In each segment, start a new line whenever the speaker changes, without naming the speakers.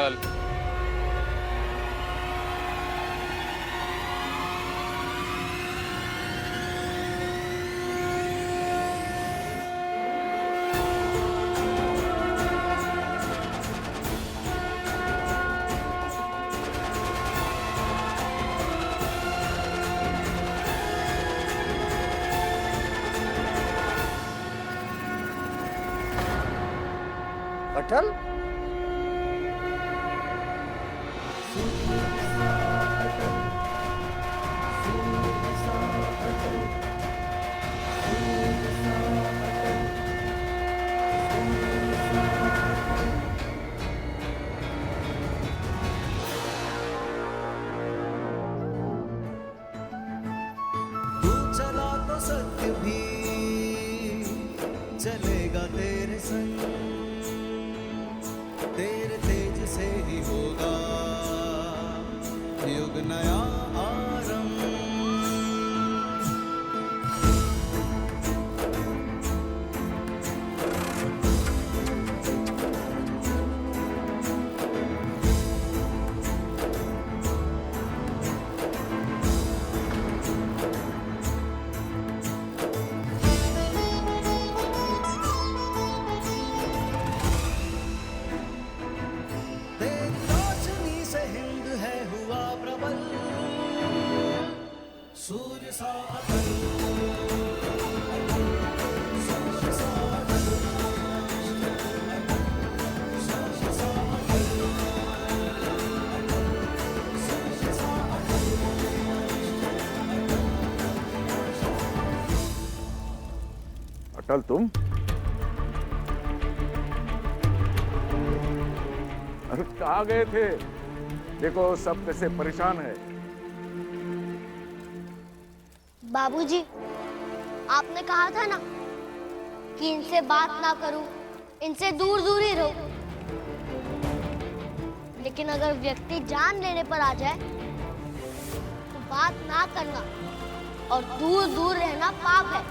अटल।
अटल,
तू चला तो सत्य भी चलेगा तेरे संग, तेरे तेज से ही होगा युग नया आरंभ। तेरी रोशनी से हिंद है हुआ प्रबल, सूर्य सा अटल, सूर्य सा अटल, सूर्य सा अटल, सूर्य सा
अटल तुम? अरे कहाँ गए थे? देखो सब कैसे परेशान है।
बाबूजी, आपने कहा था ना कि इनसे बात ना करूं, इनसे दूर दूर ही रहो। लेकिन अगर व्यक्ति जान लेने पर आ जाए तो बात ना करना और दूर दूर रहना पाप है।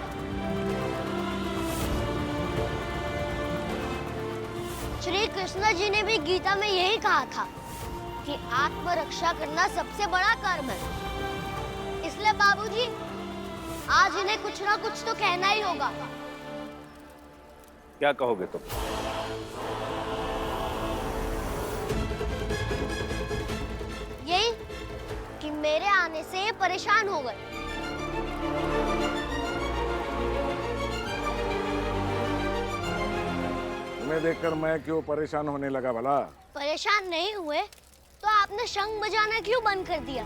श्री कृष्ण जी ने भी गीता में यही कहा था कि आत्मरक्षा करना सबसे बड़ा कर्म है। इसलिए बाबूजी, आज इन्हें कुछ ना कुछ तो कहना ही होगा।
क्या कहोगे तुम?
यही कि मेरे आने से ये परेशान हो गए।
तुम्हें देखकर मैं क्यों परेशान होने लगा भला?
परेशान नहीं हुए तो आपने शंख बजाना क्यों बंद कर दिया?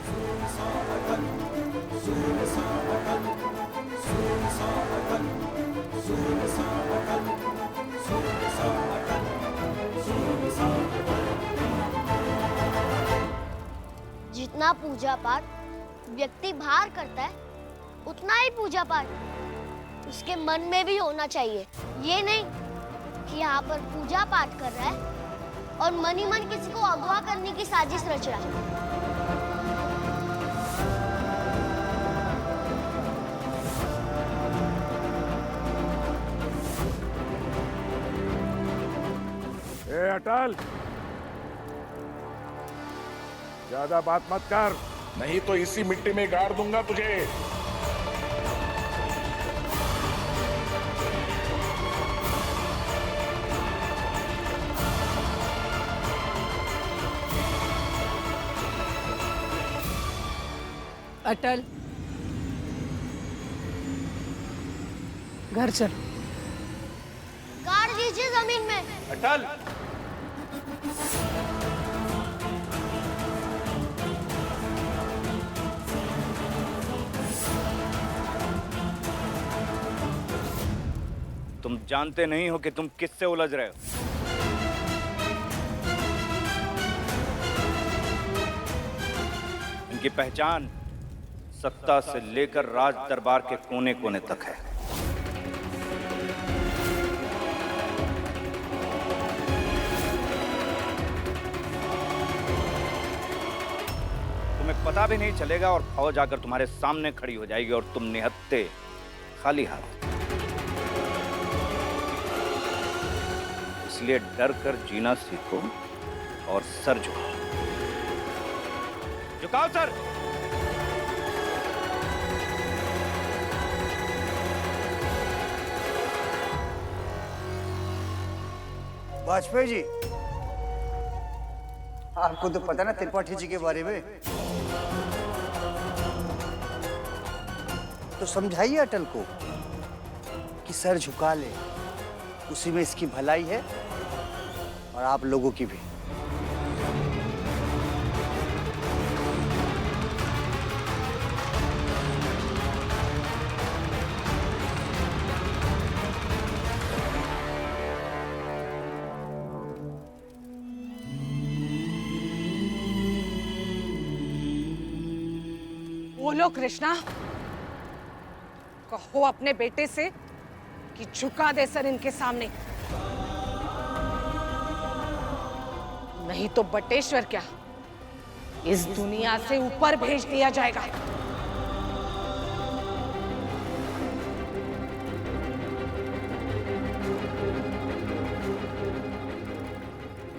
जितना पूजा पाठ व्यक्ति बाहर करता है, उतना ही पूजा पाठ उसके मन में भी होना चाहिए। ये नहीं कि यहाँ पर पूजा पाठ कर रहा है और मन ही मन किसी को अगवा करने की साजिश रच रहा है।
ए अटल, ज्यादा बात मत कर,
नहीं तो इसी मिट्टी में गाड़ दूंगा तुझे।
अटल, घर चलो।
गाड़ दीजिए जमीन में।
अटल, तुम जानते नहीं हो कि तुम किससे उलझ रहे हो। इनकी पहचान सत्ता से लेकर राज दरबार के कोने कोने तक है। तुम्हें पता भी नहीं चलेगा और फौज आकर तुम्हारे सामने खड़ी हो जाएगी और तुम निहत्थे खाली हाथ। इसलिए डर कर जीना सीखो और सर झुकाओ। झुकाओ सर।
वाजपेयी जी, आपको तो पता ना त्रिपाठी जी के बारे में, तो समझाइए अटल को कि सर झुका ले, उसी में इसकी भलाई है और आप लोगों की भी।
बोलो कृष्णा, कहो अपने बेटे से कि झुका दे सर इनके सामने, नहीं तो बटेश्वर क्या इस दुनिया से ऊपर भेज दिया जाएगा।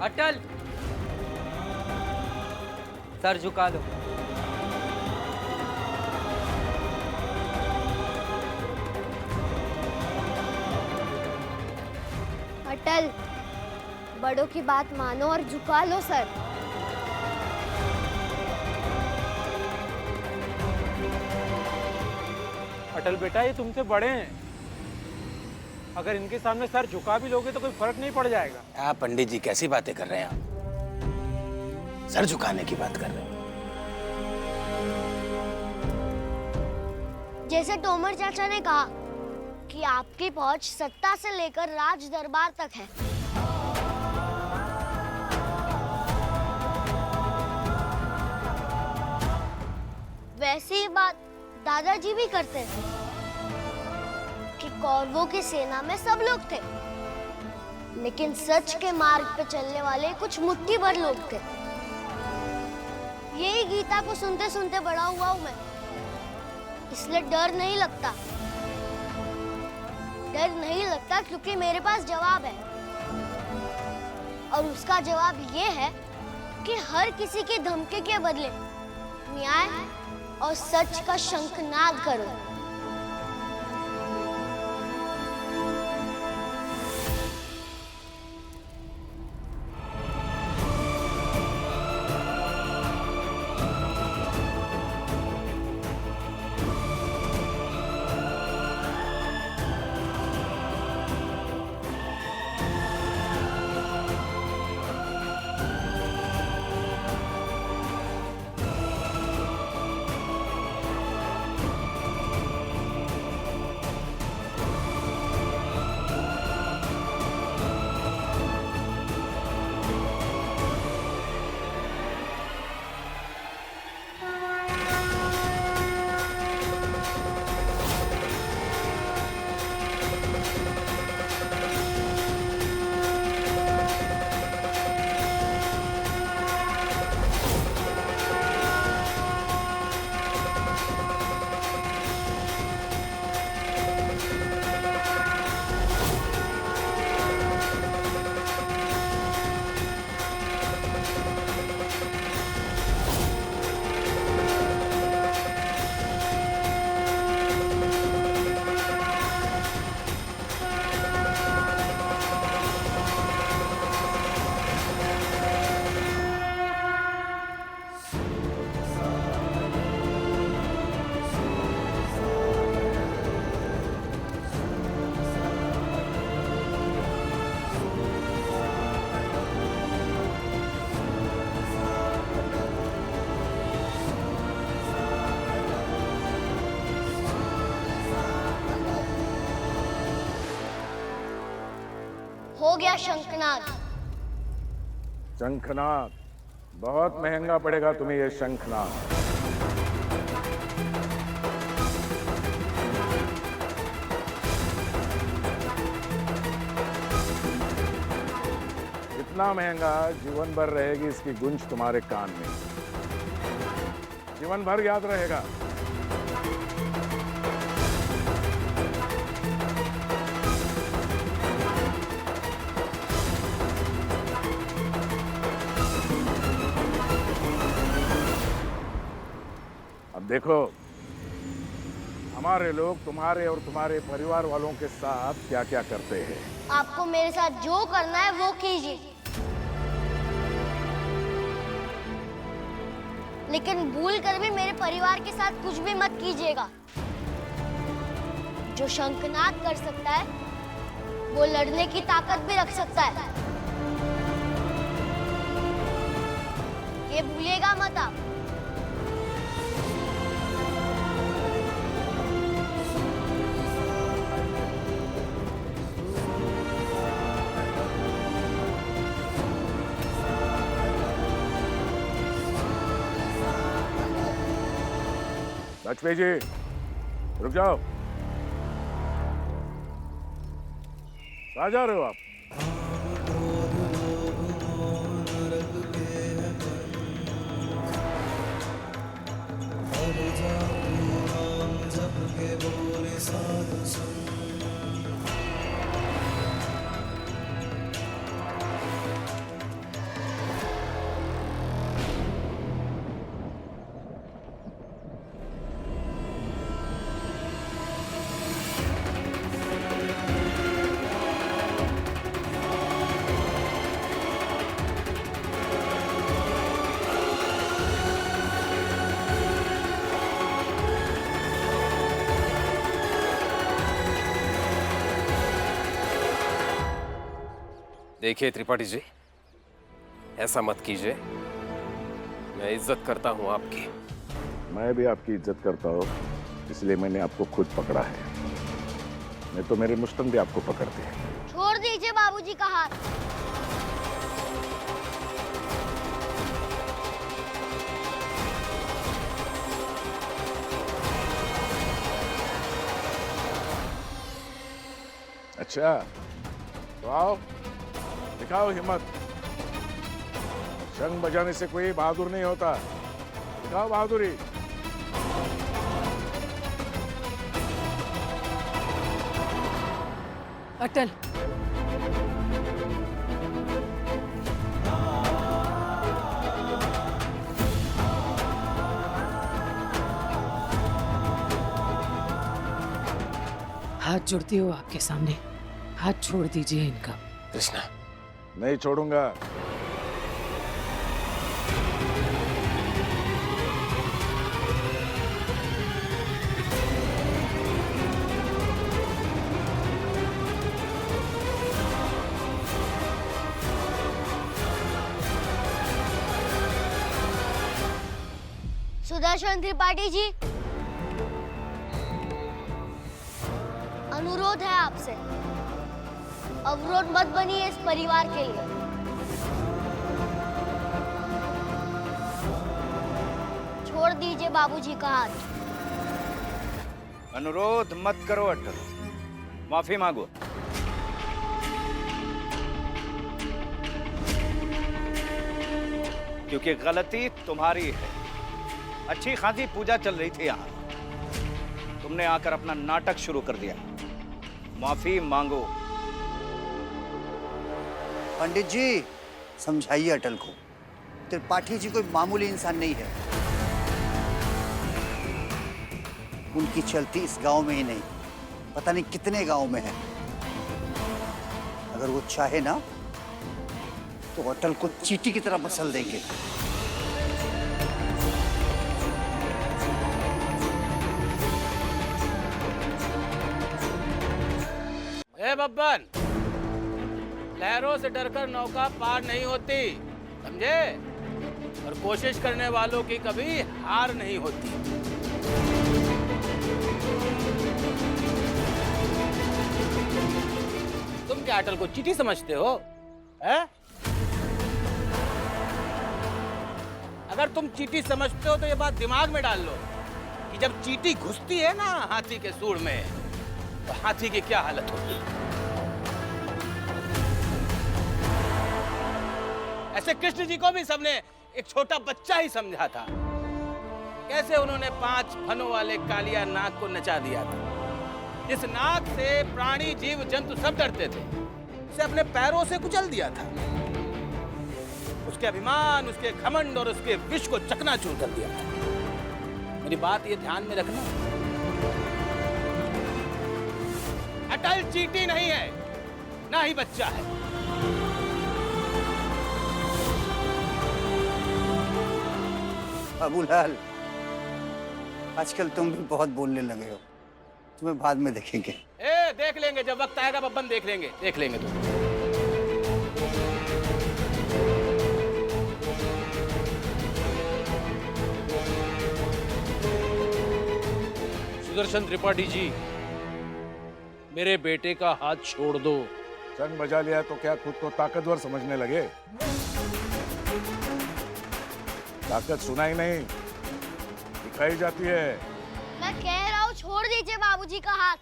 अटल, सर झुका लो।
अटल, बड़ों की बात मानो और झुका लो सर।
अटल बेटा, ये तुमसे बड़े हैं, अगर इनके सामने सर झुका भी लोगे तो कोई फर्क नहीं पड़ जाएगा।
आप पंडित जी कैसी बातें कर रहे हैं आप? सर झुकाने की बात कर रहे हैं।
जैसे तोमर चाचा ने कहा कि आपकी पहुंच सत्ता से लेकर राज दरबार तक है। वैसी ही बात दादाजी भी करते हैं कि कौरवों की सेना में सब लोग थे, लेकिन सच के मार्ग पे चलने वाले कुछ मुट्ठी भर लोग थे। यही गीता को सुनते सुनते बड़ा हुआ हूं मैं, इसलिए डर नहीं लगता। डर नहीं लगता क्योंकि मेरे पास जवाब है, और उसका जवाब ये है कि हर किसी की धमकी के बदले न्याय और सच का शंखनाद करो। हो गया शंखनाद।
शंखनाद बहुत महंगा पड़ेगा तुम्हें ये शंखनाद। इतना महंगा जीवन भर रहेगी इसकी गूंज तुम्हारे कान में, जीवन भर याद रहेगा। देखो, हमारे लोग तुम्हारे और तुम्हारे परिवार वालों के साथ क्या क्या करते हैं।
आपको मेरे साथ जो करना है वो कीजिए, लेकिन भूल कर भी मेरे परिवार के साथ कुछ भी मत कीजिएगा। जो शंखनाद कर सकता है वो लड़ने की ताकत भी रख सकता है, ये भूलिएगा मत आप।
लक्ष्मी जी, रुक जाओ। कहाँ जा रहे हो आप?
देखिए त्रिपाठी जी, ऐसा मत कीजिए। मैं इज्जत करता हूं आपकी।
मैं भी आपकी इज्जत करता हूँ, इसलिए मैंने आपको खुद पकड़ा है। नहीं तो मेरे मुश्तन भी आपको पकड़ते हैं।
छोड़ दीजिए बाबूजी का हाथ।
अच्छा, तो आओ, दिखाओ हिम्मत। शंख बजाने से कोई बहादुर नहीं होता। दिखाओ बहादुरी।
अटल, हाथ जोड़ती हूँ आपके सामने, हाथ छोड़ दीजिए इनका।
कृष्णा,
नहीं छोड़ूंगा।
सुदर्शन त्रिपाठी जी, अनुरोध है आपसे, अवरोध मत बनिए इस परिवार के लिए। छोड़ दीजिए बाबूजी का हाथ।
अनुरोध मत करो अटल, माफी मांगो। क्योंकि गलती तुम्हारी है। अच्छी खासी पूजा चल रही थी यहाँ, तुमने आकर अपना नाटक शुरू कर दिया। माफी मांगो।
पंडित जी, समझाइए अटल को। त्रिपाठी जी कोई मामूली इंसान नहीं है। उनकी चलती इस गांव में ही नहीं, पता नहीं कितने गांव में है। अगर वो चाहे ना तो अटल को चींटी की तरह मसल देंगे।
बब्बन, लहरों से डरकर नौका पार नहीं होती, समझे? और कोशिश करने वालों की कभी हार नहीं होती। तुम क्या अटल को चींटी समझते हो? है? अगर तुम चींटी समझते हो तो ये बात दिमाग में डाल लो कि जब चींटी घुसती है ना हाथी के सूंड में, तो हाथी की क्या हालत होती है। ऐसे कृष्ण जी को भी सबने एक छोटा बच्चा ही समझा था। कैसे उन्होंने 5 फनों वाले कालिया नाग को नचा दिया था, जिस नाग से प्राणी जीव जंतु सब डरते थे। उसे अपने पैरों से कुचल दिया था। उसके अभिमान, उसके घमंड और उसके विष को चकनाचूर कर दिया था। मेरी बात ये ध्यान में रखना। अटल चींटी नहीं है, ना ही बच्चा है।
बाबूलाल, आजकल तुम भी बहुत बोलने लगे हो। तुम्हें बाद में देखेंगे।
देख लेंगे, जब वक्त आएगा बब्बन, देख लेंगे तुम।
सुदर्शन त्रिपाठी जी, मेरे बेटे का हाथ छोड़ दो।
जंग बजा लिया तो क्या खुद को ताकतवर समझने लगे? ताकत सुनाई नहीं, दिखाई जाती है।
मैं कह रहा हूँ छोड़ दीजिए बाबूजी का हाथ।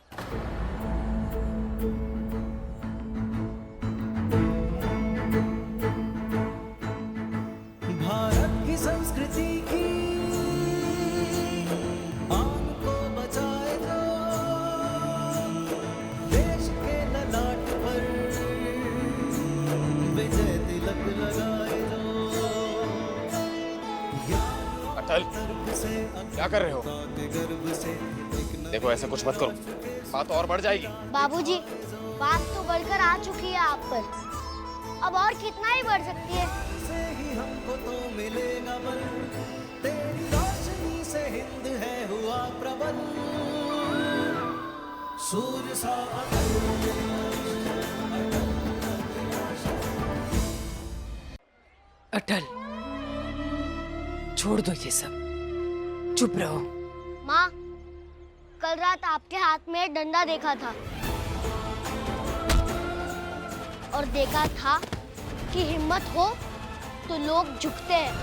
भारत की संस्कृति की आन को बचाए जो, देश के ललाट पर विजय तिलक लगाए जो।
अटल, क्या कर रहे हो? देखो, ऐसे कुछ मत करो, बात और बढ़ जाएगी।
बाबूजी, बात तो बढ़कर आ चुकी है आप पर, अब और कितना ही बढ़ सकती है।
से ही हमको तो मिलेगा बल, तेरी रोशनी से हिंद है हुआ प्रबल। सूर्य सा
अटल, छोड़ दो ये सब, चुप रहो।
माँ, कल रात आपके हाथ में एक डंडा देखा था और देखा था कि हिम्मत हो तो लोग झुकते हैं।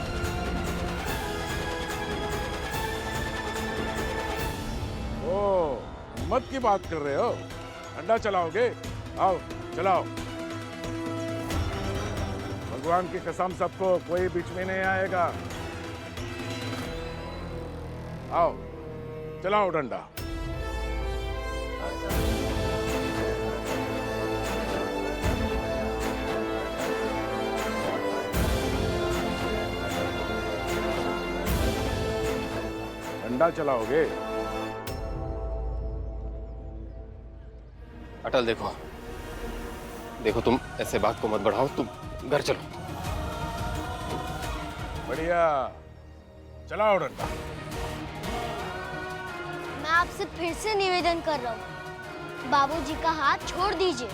ओ, हिम्मत की बात कर रहे हो? डंडा चलाओगे? आओ, चलाओ। भगवान की कसम, सबको कोई बीच में नहीं आएगा। आओ, चलाओ डंडा। डंडा चलाओगे?
अटल, देखो तुम ऐसे बात को मत बढ़ाओ, तुम घर चलो।
बढ़िया, चलाओ डंडा।
मैं आपसे फिर से निवेदन कर रहा हूँ, बाबूजी का हाथ छोड़ दीजिए।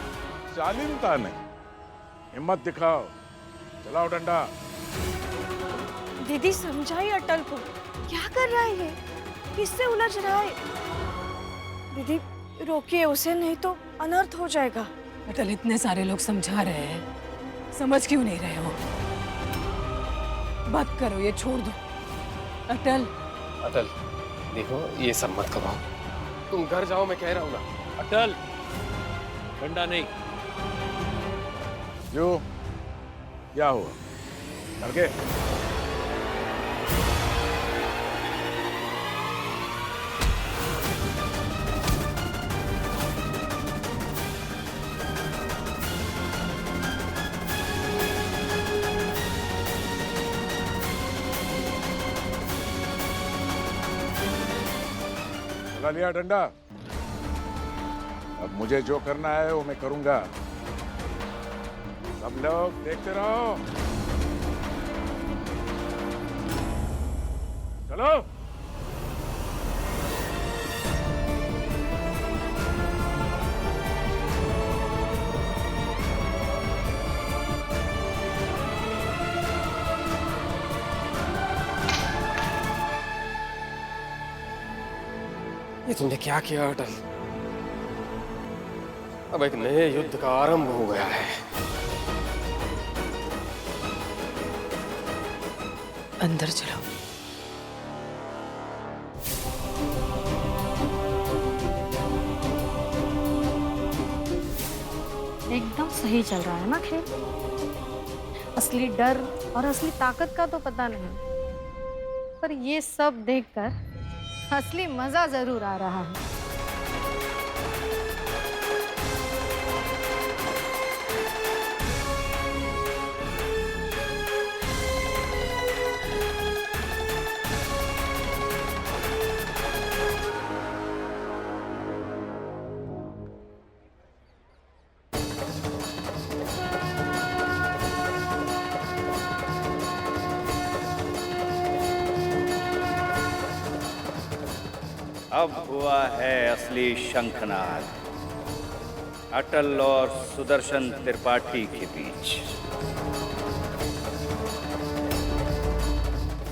शालीनता नहीं, हिम्मत दिखाओ, चलाओ डंडा।
दीदी समझाइए अटल को, क्या कर रहा है ये, किससे उलझ रहा है? दीदी रोकिए उसे, नहीं तो अनर्थ हो जाएगा।
अटल, इतने सारे लोग समझा रहे हैं, समझ क्यों नहीं रहे हो? बात करो, ये छोड़ दो। अटल,
देखो, ये सब मत करो, तुम घर जाओ, मैं कह रहा हूँ ना।
अटल, डंडा नहीं।
क्यों? क्या हुआ? डर गए? चला लिया डंडा? अब मुझे जो करना है वो मैं करूंगा। सब लोग देखते रहो। चलो।
ये तुमने क्या किया अटल? अब एक नए युद्ध का आरंभ हो गया है।
अंदर चलो।
एकदम सही चल रहा है ना खेल। असली डर और असली ताकत का तो पता नहीं, पर ये सब देखकर असली मजा जरूर आ रहा है।
अब हुआ है असली शंखनाद अटल और सुदर्शन त्रिपाठी के बीच।